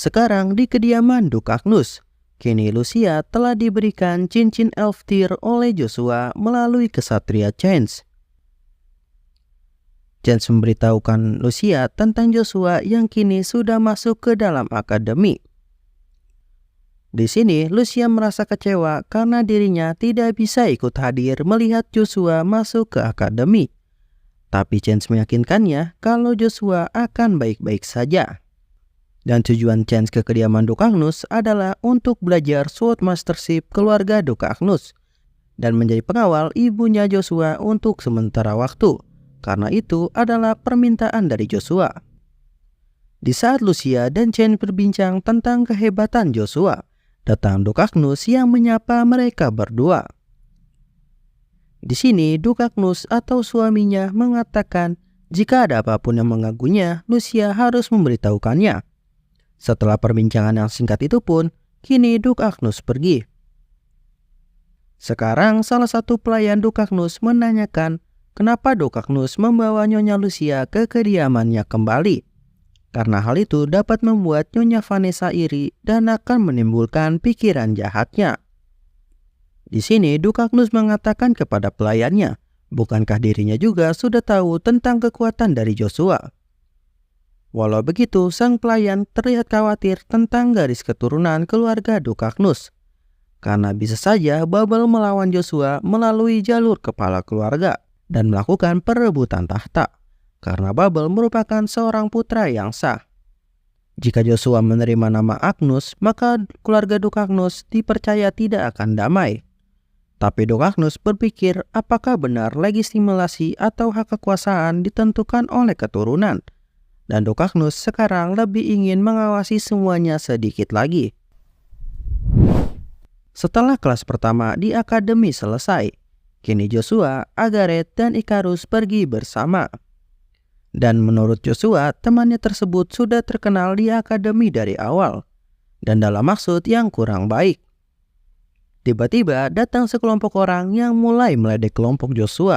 Sekarang di kediaman Duke Agnus, kini Lucia telah diberikan cincin Elftir oleh Joshua melalui kesatria Chance. Chance memberitahukan Lucia tentang Joshua yang kini sudah masuk ke dalam akademi. Di sini Lucia merasa kecewa karena dirinya tidak bisa ikut hadir melihat Joshua masuk ke akademi. Tapi Chance meyakinkannya kalau Joshua akan baik-baik saja. Dan tujuan Chance ke kediaman Duke Agnus adalah untuk belajar Swordmastership keluarga Duke Agnus dan menjadi pengawal ibunya Joshua untuk sementara waktu, karena itu adalah permintaan dari Joshua. Di saat Lucia dan Chance berbincang tentang kehebatan Joshua, datang Duke Agnus yang menyapa mereka berdua. Di sini Duke Agnus atau suaminya mengatakan jika ada apapun yang mengganggunya, Lucia harus memberitahukannya. Setelah perbincangan yang singkat itu pun, kini Duke Agnus pergi. Sekarang salah satu pelayan Duke Agnus menanyakan kenapa Duke Agnus membawa Nyonya Lucia ke kediamannya kembali. Karena hal itu dapat membuat Nyonya Vanessa iri dan akan menimbulkan pikiran jahatnya. Di sini Duke Agnus mengatakan kepada pelayannya, bukankah dirinya juga sudah tahu tentang kekuatan dari Joshua? Walau begitu, sang pelayan terlihat khawatir tentang garis keturunan keluarga Duke Agnus. Karena bisa saja Bubble melawan Joshua melalui jalur kepala keluarga dan melakukan perebutan tahta. Karena Bubble merupakan seorang putra yang sah. Jika Joshua menerima nama Agnus, maka keluarga Duke Agnus dipercaya tidak akan damai. Tapi Duke Agnus berpikir apakah benar legitimasi atau hak kekuasaan ditentukan oleh keturunan. Dan Duke Agnus sekarang lebih ingin mengawasi semuanya sedikit lagi. Setelah kelas pertama di akademi selesai, kini Joshua, Agaret, dan Icarus pergi bersama. Dan menurut Joshua, temannya tersebut sudah terkenal di akademi dari awal, dan dalam maksud yang kurang baik. Tiba-tiba datang sekelompok orang yang mulai meledek kelompok Joshua,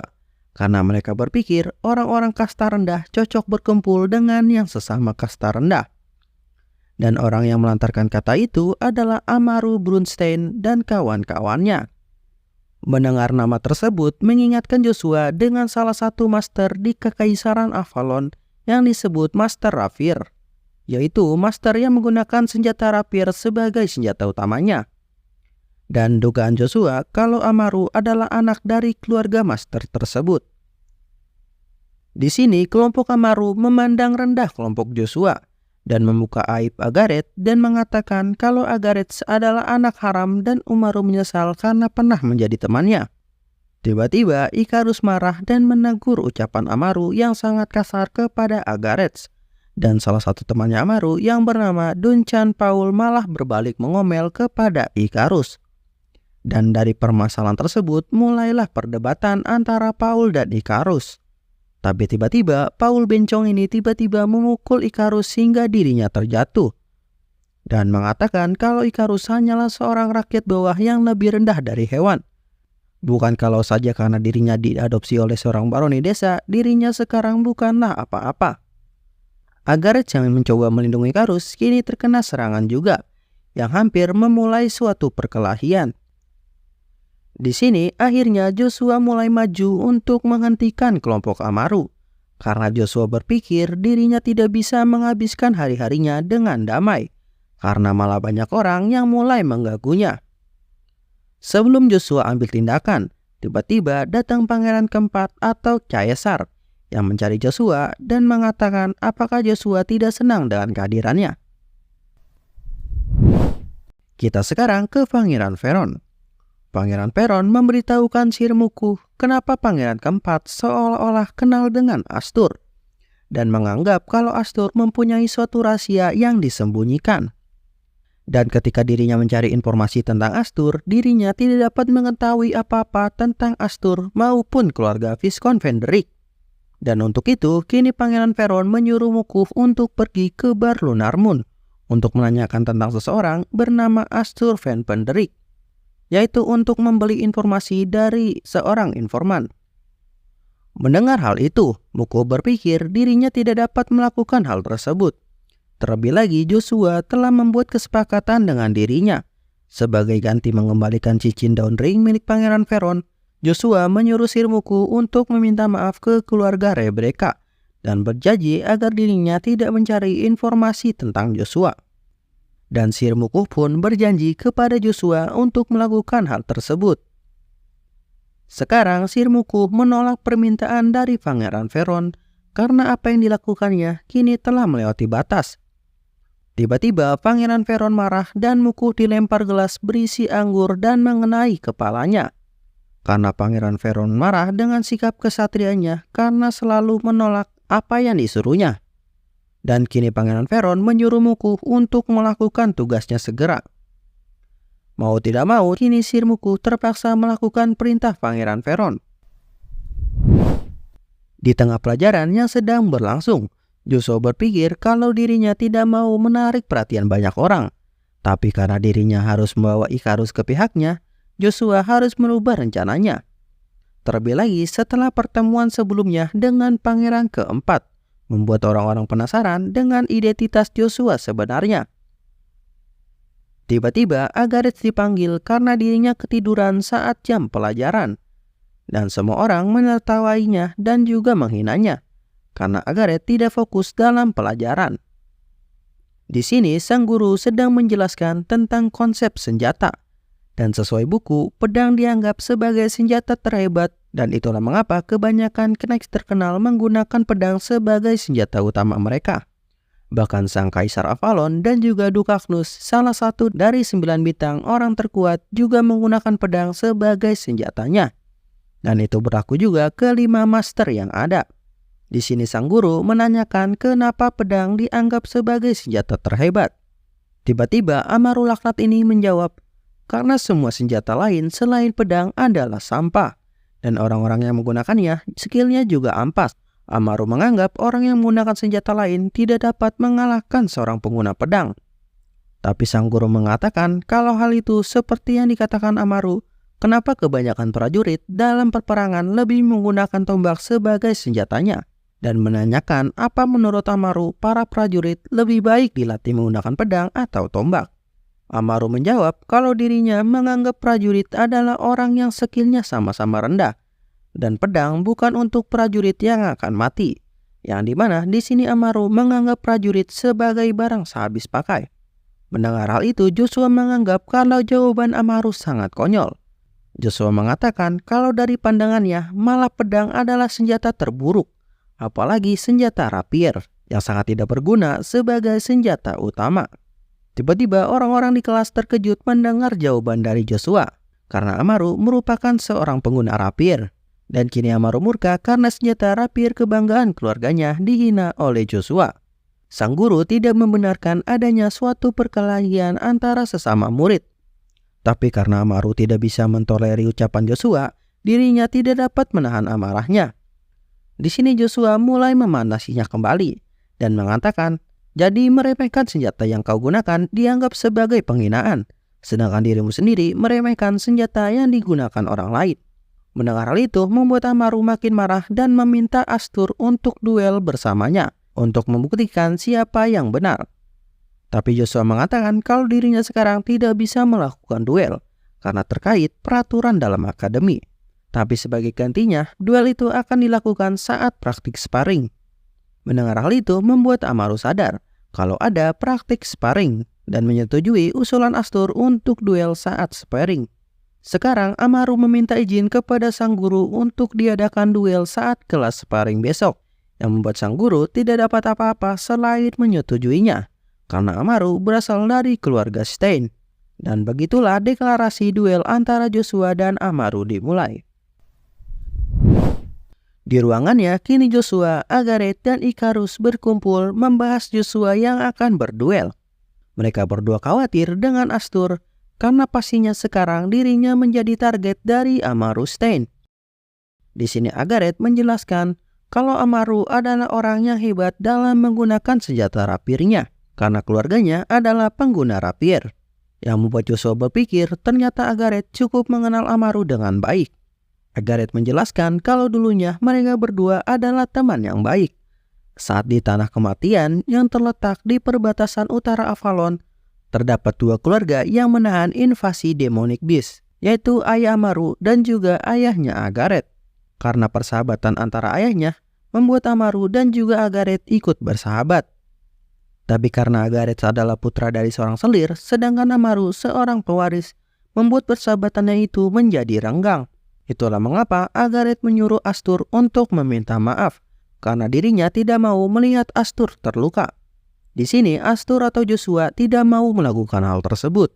karena mereka berpikir orang-orang kasta rendah cocok berkumpul dengan yang sesama kasta rendah. Dan orang yang melantarkan kata itu adalah Amaru Brunstein dan kawan-kawannya. Mendengar nama tersebut mengingatkan Joshua dengan salah satu master di Kekaisaran Avalon yang disebut Master Rapier, yaitu master yang menggunakan senjata rapier sebagai senjata utamanya. Dan dugaan Joshua kalau Amaru adalah anak dari keluarga master tersebut. Di sini kelompok Amaru memandang rendah kelompok Joshua dan membuka aib Agaret dan mengatakan kalau Agaret adalah anak haram dan Amaru menyesal karena pernah menjadi temannya. Tiba-tiba Icarus marah dan menegur ucapan Amaru yang sangat kasar kepada Agaret. Dan salah satu temannya Amaru yang bernama Duncan Paul malah berbalik mengomel kepada Icarus. Dan dari permasalahan tersebut mulailah perdebatan antara Paul dan Icarus. Tapi tiba-tiba Paul bencong ini tiba-tiba memukul Icarus hingga dirinya terjatuh. Dan mengatakan kalau Icarus hanyalah seorang rakyat bawah yang lebih rendah dari hewan. Bukan kalau saja karena dirinya diadopsi oleh seorang baroni desa, dirinya sekarang bukanlah apa-apa. Agaret yang mencoba melindungi Icarus kini terkena serangan juga, yang hampir memulai suatu perkelahian. Di sini akhirnya Joshua mulai maju untuk menghentikan kelompok Amaru. Karena Joshua berpikir dirinya tidak bisa menghabiskan hari-harinya dengan damai. Karena malah banyak orang yang mulai mengganggunya. Sebelum Joshua ambil tindakan, tiba-tiba datang pangeran keempat atau Caesar yang mencari Joshua dan mengatakan apakah Joshua tidak senang dengan kehadirannya. Kita sekarang ke Pangeran Veron. Pangeran Veron memberitahukan Sir Muku kenapa pangeran keempat seolah-olah kenal dengan Astur dan menganggap kalau Astur mempunyai suatu rahasia yang disembunyikan. Dan ketika dirinya mencari informasi tentang Astur, dirinya tidak dapat mengetahui apa-apa tentang Astur maupun keluarga Viscount Venderick. Dan untuk itu, kini Pangeran Veron menyuruh Muku untuk pergi ke bar Lunar Moon untuk menanyakan tentang seseorang bernama Astur Van Venderick, yaitu untuk membeli informasi dari seorang informan. Mendengar hal itu, Muku berpikir dirinya tidak dapat melakukan hal tersebut. Terlebih lagi Joshua telah membuat kesepakatan dengan dirinya. Sebagai ganti mengembalikan cincin daun ring milik Pangeran Veron, Joshua menyuruh Sirmuku untuk meminta maaf ke keluarga Rebecca dan berjanji agar dirinya tidak mencari informasi tentang Joshua. Dan Sirmuku pun berjanji kepada Joshua untuk melakukan hal tersebut. Sekarang Sirmuku menolak permintaan dari Pangeran Veron karena apa yang dilakukannya kini telah melewati batas. Tiba-tiba Pangeran Veron marah dan Muku dilempar gelas berisi anggur dan mengenai kepalanya. Karena Pangeran Veron marah dengan sikap kesatrianya karena selalu menolak apa yang disuruhnya. Dan kini Pangeran Veron menyuruh Muku untuk melakukan tugasnya segera. Mau tidak mau, kini Sirmuku terpaksa melakukan perintah Pangeran Veron. Di tengah pelajaran yang sedang berlangsung, Joshua berpikir kalau dirinya tidak mau menarik perhatian banyak orang. Tapi karena dirinya harus membawa Ikarus ke pihaknya, Joshua harus merubah rencananya. Terlebih lagi setelah pertemuan sebelumnya dengan Pangeran keempat, membuat orang-orang penasaran dengan identitas Joshua sebenarnya. Tiba-tiba Agaret dipanggil karena dirinya ketiduran saat jam pelajaran. Dan semua orang menertawainya dan juga menghinanya, karena Agaret tidak fokus dalam pelajaran. Di sini sang guru sedang menjelaskan tentang konsep senjata. Dan sesuai buku, pedang dianggap sebagai senjata terhebat, dan itulah mengapa kebanyakan knights terkenal menggunakan pedang sebagai senjata utama mereka. Bahkan sang Kaisar Avalon dan juga Duke Agnus, salah satu dari 9 bintang orang terkuat, juga menggunakan pedang sebagai senjatanya. Dan itu berlaku juga ke 5 master yang ada. Di sini sang guru menanyakan kenapa pedang dianggap sebagai senjata terhebat. Tiba-tiba Amaru Laknat ini menjawab, karena semua senjata lain selain pedang adalah sampah. Dan orang-orang yang menggunakannya skillnya juga ampas. Amaru menganggap orang yang menggunakan senjata lain tidak dapat mengalahkan seorang pengguna pedang. Tapi sang guru mengatakan kalau hal itu seperti yang dikatakan Amaru, kenapa kebanyakan prajurit dalam peperangan lebih menggunakan tombak sebagai senjatanya? Dan menanyakan apa menurut Amaru para prajurit lebih baik dilatih menggunakan pedang atau tombak. Amaru menjawab kalau dirinya menganggap prajurit adalah orang yang skillnya sama-sama rendah. Dan pedang bukan untuk prajurit yang akan mati. Yang dimana di sini Amaru menganggap prajurit sebagai barang sehabis pakai. Mendengar hal itu, Joshua menganggap kalau jawaban Amaru sangat konyol. Joshua mengatakan kalau dari pandangannya malah pedang adalah senjata terburuk, apalagi senjata rapier yang sangat tidak berguna sebagai senjata utama. Tiba-tiba orang-orang di kelas terkejut mendengar jawaban dari Joshua karena Amaru merupakan seorang pengguna rapier. Dan kini Amaru murka karena senjata rapier kebanggaan keluarganya dihina oleh Joshua. Sang guru tidak membenarkan adanya suatu perkelahian antara sesama murid. Tapi karena Amaru tidak bisa mentoleri ucapan Joshua, dirinya tidak dapat menahan amarahnya. Di sini Joshua mulai memanasinya kembali dan mengatakan, jadi meremehkan senjata yang kau gunakan dianggap sebagai penghinaan, sedangkan dirimu sendiri meremehkan senjata yang digunakan orang lain. Mendengar hal itu membuat Amaru makin marah dan meminta Astur untuk duel bersamanya untuk membuktikan siapa yang benar. Tapi Joshua mengatakan kalau dirinya sekarang tidak bisa melakukan duel karena terkait peraturan dalam akademi. Tapi sebagai gantinya, duel itu akan dilakukan saat praktik sparring. Mendengar hal itu membuat Amaru sadar kalau ada praktik sparring dan menyetujui usulan Astur untuk duel saat sparring. Sekarang Amaru meminta izin kepada sang guru untuk diadakan duel saat kelas sparring besok, yang membuat sang guru tidak dapat apa-apa selain menyetujuinya, karena Amaru berasal dari keluarga Stein. Dan begitulah deklarasi duel antara Joshua dan Amaru dimulai. Di ruangannya, kini Joshua, Agaret, dan Ikarus berkumpul membahas Joshua yang akan berduel. Mereka berdua khawatir dengan Astur, karena pastinya sekarang dirinya menjadi target dari Amaru Stein. Di sini Agaret menjelaskan kalau Amaru adalah orang yang hebat dalam menggunakan senjata rapiernya, karena keluarganya adalah pengguna rapier. Yang membuat Joshua berpikir ternyata Agaret cukup mengenal Amaru dengan baik. Agaret menjelaskan kalau dulunya mereka berdua adalah teman yang baik. Saat di tanah kematian yang terletak di perbatasan utara Avalon, terdapat dua keluarga yang menahan invasi demonik beast, yaitu ayah Amaru dan juga ayahnya Agaret. Karena persahabatan antara ayahnya, membuat Amaru dan juga Agaret ikut bersahabat. Tapi karena Agaret adalah putra dari seorang selir, sedangkan Amaru seorang pewaris, membuat persahabatannya itu menjadi renggang. Itulah mengapa Agaret menyuruh Astur untuk meminta maaf, karena dirinya tidak mau melihat Astur terluka. Di sini Astur atau Joshua tidak mau melakukan hal tersebut,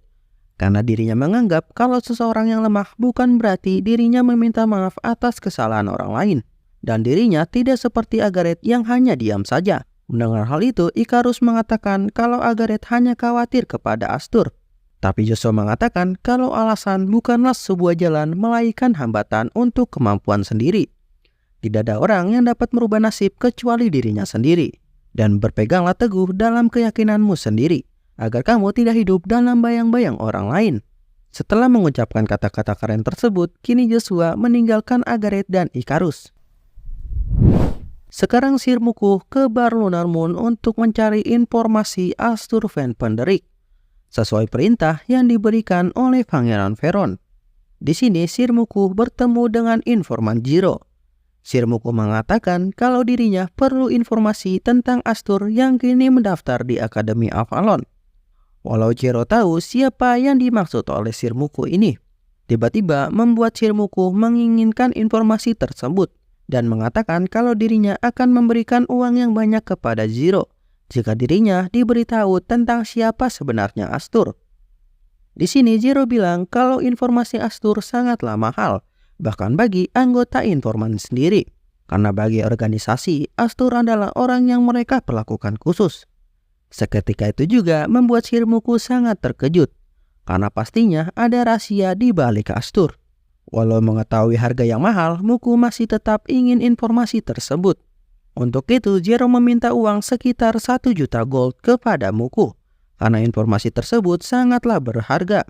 karena dirinya menganggap kalau seseorang yang lemah bukan berarti dirinya meminta maaf atas kesalahan orang lain. Dan dirinya tidak seperti Agaret yang hanya diam saja. Mendengar hal itu, Ikarus mengatakan kalau Agaret hanya khawatir kepada Astur. Tapi Joshua mengatakan kalau alasan bukanlah sebuah jalan melainkan hambatan untuk kemampuan sendiri. Tidak ada orang yang dapat merubah nasib kecuali dirinya sendiri. Dan berpeganglah teguh dalam keyakinanmu sendiri, agar kamu tidak hidup dalam bayang-bayang orang lain. Setelah mengucapkan kata-kata keren tersebut, kini Joshua meninggalkan Agaret dan Ikarus. Sekarang Sir Mukuh ke Bar Lunar Moon untuk mencari informasi Astur Van Penderik, sesuai perintah yang diberikan oleh Pangeran Veron. Di sini Sir Mukuh bertemu dengan informan Jiro. Sir Mukuh mengatakan kalau dirinya perlu informasi tentang Astur yang kini mendaftar di Akademi Avalon. Walau Jiro tahu siapa yang dimaksud oleh Sir Mukuh ini, tiba-tiba membuat Sir Mukuh menginginkan informasi tersebut dan mengatakan kalau dirinya akan memberikan uang yang banyak kepada Jiro jika dirinya diberitahu tentang siapa sebenarnya Astur. Di sini Jiro bilang kalau informasi Astur sangatlah mahal, bahkan bagi anggota informan sendiri, karena bagi organisasi Astur adalah orang yang mereka perlakukan khusus. Seketika itu juga membuat Sir Mukuh sangat terkejut, karena pastinya ada rahasia di balik Astur. Walau mengetahui harga yang mahal, Mukuh masih tetap ingin informasi tersebut. Untuk itu, Jiro meminta uang sekitar 1 juta gold kepada Mukuh, karena informasi tersebut sangatlah berharga.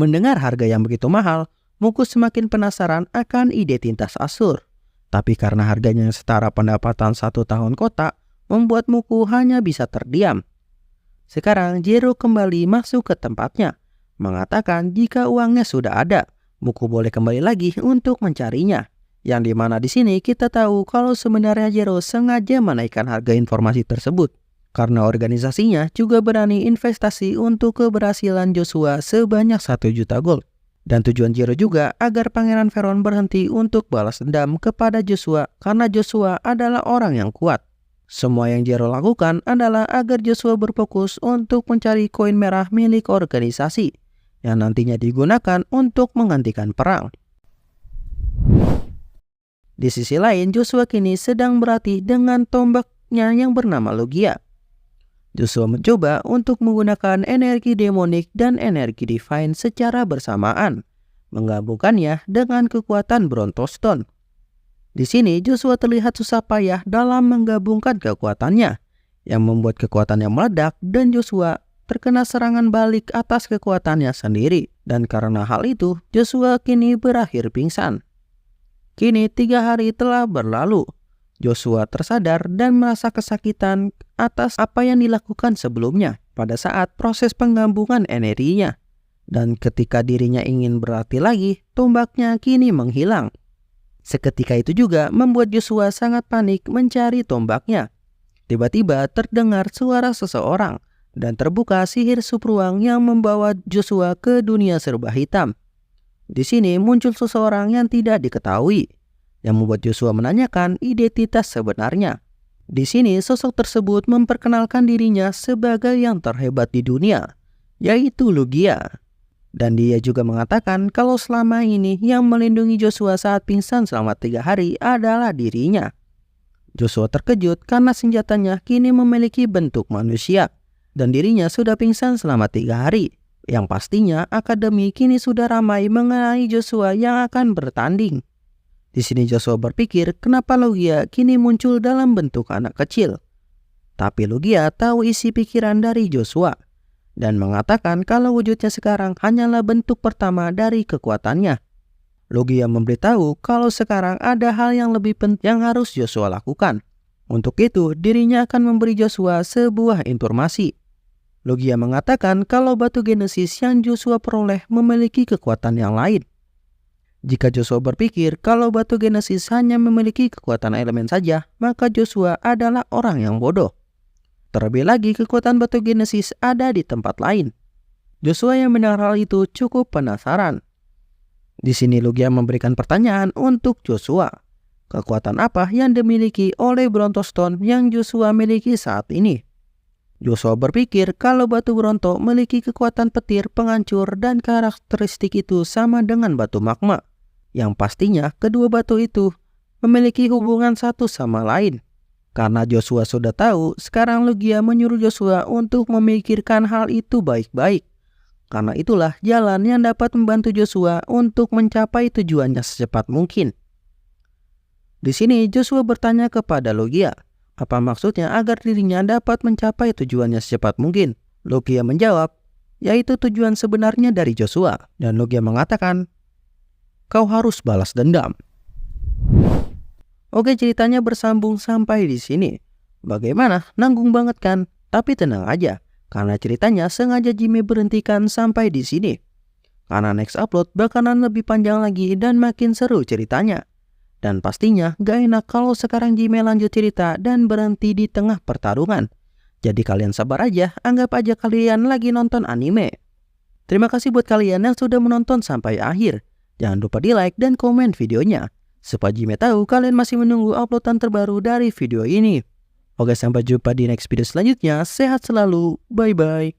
Mendengar harga yang begitu mahal, Mukuh semakin penasaran akan identitas Astur. Tapi karena harganya yang setara pendapatan 1 tahun kota, membuat Mukuh hanya bisa terdiam. Sekarang Jiro kembali masuk ke tempatnya, mengatakan jika uangnya sudah ada, Mukuh boleh kembali lagi untuk mencarinya. Yang dimana di sini kita tahu kalau sebenarnya Jiro sengaja menaikkan harga informasi tersebut, karena organisasinya juga berani investasi untuk keberhasilan Joshua sebanyak 1 juta gold. Dan tujuan Jiro juga agar Pangeran Veron berhenti untuk balas dendam kepada Joshua, karena Joshua adalah orang yang kuat. Semua yang Jiro lakukan adalah agar Joshua berfokus untuk mencari koin merah milik organisasi yang nantinya digunakan untuk menghentikan perang. Di sisi lain, Joshua kini sedang berlatih dengan tombaknya yang bernama Logia. Joshua mencoba untuk menggunakan energi demonik dan energi divine secara bersamaan, menggabungkannya dengan kekuatan Brontostone. Di sini Joshua terlihat susah payah dalam menggabungkan kekuatannya, yang membuat kekuatannya meledak dan Joshua terkena serangan balik atas kekuatannya sendiri. Dan karena hal itu, Joshua kini berakhir pingsan. Kini 3 hari telah berlalu. Joshua tersadar dan merasa kesakitan atas apa yang dilakukan sebelumnya pada saat proses penggabungan energinya. Dan ketika dirinya ingin berlatih lagi, tombaknya kini menghilang. Seketika itu juga membuat Joshua sangat panik mencari tombaknya. Tiba-tiba terdengar suara seseorang dan terbuka sihir subruang yang membawa Joshua ke dunia serba hitam. Di sini muncul seseorang yang tidak diketahui, yang membuat Joshua menanyakan identitas sebenarnya. Di sini sosok tersebut memperkenalkan dirinya sebagai yang terhebat di dunia, yaitu Logia. Dan dia juga mengatakan kalau selama ini yang melindungi Joshua saat pingsan selama 3 hari adalah dirinya. Joshua terkejut karena senjatanya kini memiliki bentuk manusia, dan dirinya sudah pingsan selama 3 hari. Yang pastinya akademi kini sudah ramai mengenai Joshua yang akan bertanding. Di sini Joshua berpikir kenapa Logia kini muncul dalam bentuk anak kecil. Tapi Logia tahu isi pikiran dari Joshua dan mengatakan kalau wujudnya sekarang hanyalah bentuk pertama dari kekuatannya. Logia memberitahu kalau sekarang ada hal yang lebih penting yang harus Joshua lakukan. Untuk itu, dirinya akan memberi Joshua sebuah informasi. Logia mengatakan kalau batu Genesis yang Joshua peroleh memiliki kekuatan yang lain. Jika Joshua berpikir kalau batu Genesis hanya memiliki kekuatan elemen saja, maka Joshua adalah orang yang bodoh. Terlebih lagi, kekuatan batu Genesis ada di tempat lain. Joshua yang mendengar hal itu cukup penasaran. Di sini Logia memberikan pertanyaan untuk Joshua. Kekuatan apa yang dimiliki oleh Bronto Stone yang Joshua miliki saat ini? Joshua berpikir kalau batu Bronto memiliki kekuatan petir, penghancur, dan karakteristik itu sama dengan batu magma. Yang pastinya kedua batu itu memiliki hubungan satu sama lain. Karena Joshua sudah tahu, sekarang Logia menyuruh Joshua untuk memikirkan hal itu baik-baik. Karena itulah jalan yang dapat membantu Joshua untuk mencapai tujuannya secepat mungkin. Di sini Joshua bertanya kepada Logia, apa maksudnya agar dirinya dapat mencapai tujuannya secepat mungkin? Logia menjawab, yaitu tujuan sebenarnya dari Joshua. Dan Logia mengatakan, kau harus balas dendam. Oke, ceritanya bersambung sampai di sini. Bagaimana? Nanggung banget kan? Tapi tenang aja, karena ceritanya sengaja Jimmy berhentikan sampai di sini. Karena next upload bakalan lebih panjang lagi dan makin seru ceritanya. Dan pastinya gak enak kalau sekarang Jimmy lanjut cerita dan berhenti di tengah pertarungan. Jadi kalian sabar aja, anggap aja kalian lagi nonton anime. Terima kasih buat kalian yang sudah menonton sampai akhir. Jangan lupa di like dan komen videonya, supaya Jimmy tahu kalian masih menunggu uploadan terbaru dari video ini. Oke, sampai jumpa di next video selanjutnya. Sehat selalu, bye-bye.